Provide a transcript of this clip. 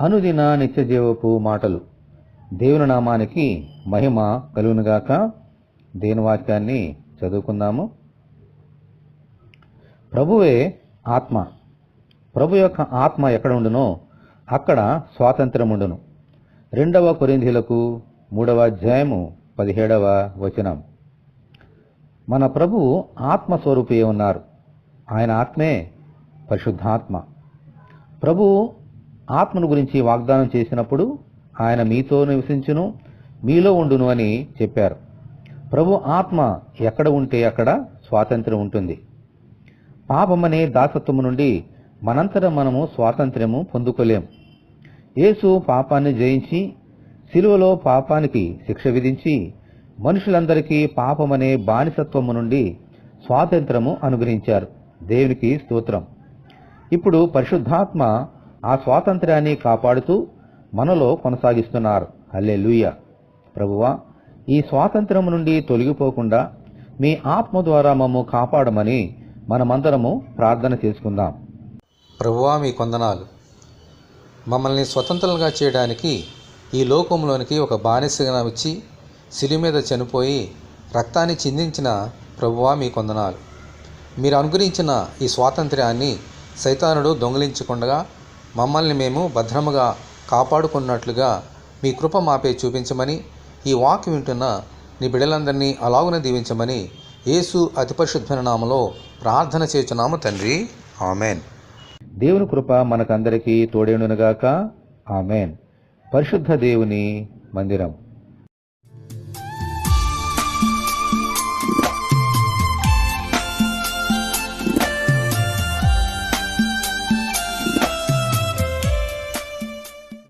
అనుదిన నిత్యజీవపు మాటలు. దేవుని నామానికి మహిమ కలుగునుగాక. దేవుని వాక్యాన్ని చదువుకుందాము. ప్రభువే ఆత్మ. ప్రభు యొక్క ఆత్మ ఎక్కడ ఉండునో అక్కడ స్వాతంత్రం ఉండును. 2 కొరింథీయులకు 3వ అధ్యాయము 17వ వచనం. మన ప్రభువు ఆత్మస్వరూపి ఉన్నారు. ఆయన ఆత్మే పరిశుద్ధాత్మ. ప్రభువు ఆత్మను గురించి వాగ్దానం చేసినప్పుడు ఆయన మీతో నివసించును, మీలో ఉండును అని చెప్పారు. ప్రభు ఆత్మ ఎక్కడ ఉంటే అక్కడ స్వాతంత్ర్యం ఉంటుంది. పాపమనే దాసత్వము నుండి మనంతరం మనము స్వాతంత్ర్యము పొందుకోలేం. యేసు పాపాన్ని జయించి శిలువలో పాపానికి శిక్ష విధించి మనుషులందరికీ పాపమనే బానిసత్వము నుండి స్వాతంత్రము అనుగ్రహించారు. దేవునికి స్తోత్రం. ఇప్పుడు పరిశుద్ధాత్మ ఆ స్వాతంత్ర్యాన్ని కాపాడుతూ మనలో కొనసాగిస్తున్నారు. హల్లెలూయా. ప్రభువా, ఈ స్వాతంత్ర్యం నుండి తొలగిపోకుండా మీ ఆత్మ ద్వారా మమ్ము కాపాడమని మనమందరము ప్రార్థన చేసుకుందాం. ప్రభువా, మీ కొందనాలు. మమ్మల్ని స్వతంత్రులుగా చేయడానికి ఈ లోకంలోనికి ఒక బానిసగా వచ్చి శిలువ మీద చనిపోయి రక్తాన్ని చిందించిన ప్రభువా, మీ కొందనాలు. మీరు అనుగ్రహించిన ఈ స్వాతంత్ర్యాన్ని సైతానుడు దొంగిలించకుండా మమ్మల్ని మేము భద్రముగా కాపాడుకున్నట్లుగా మీ కృప మాపై చూపించమని, ఈ వాక్యం వింటున్న నీ బిడ్డలందరినీ అలాగున దీవించమని యేసు అతి పరిశుద్ధమైన నామములో ప్రార్థన చేయుచున్నాము తండ్రి. ఆమెన్. దేవుని కృప మనకందరికీ తోడేండునుగాక. ఆమెన్. పరిశుద్ధ దేవుని మందిరం.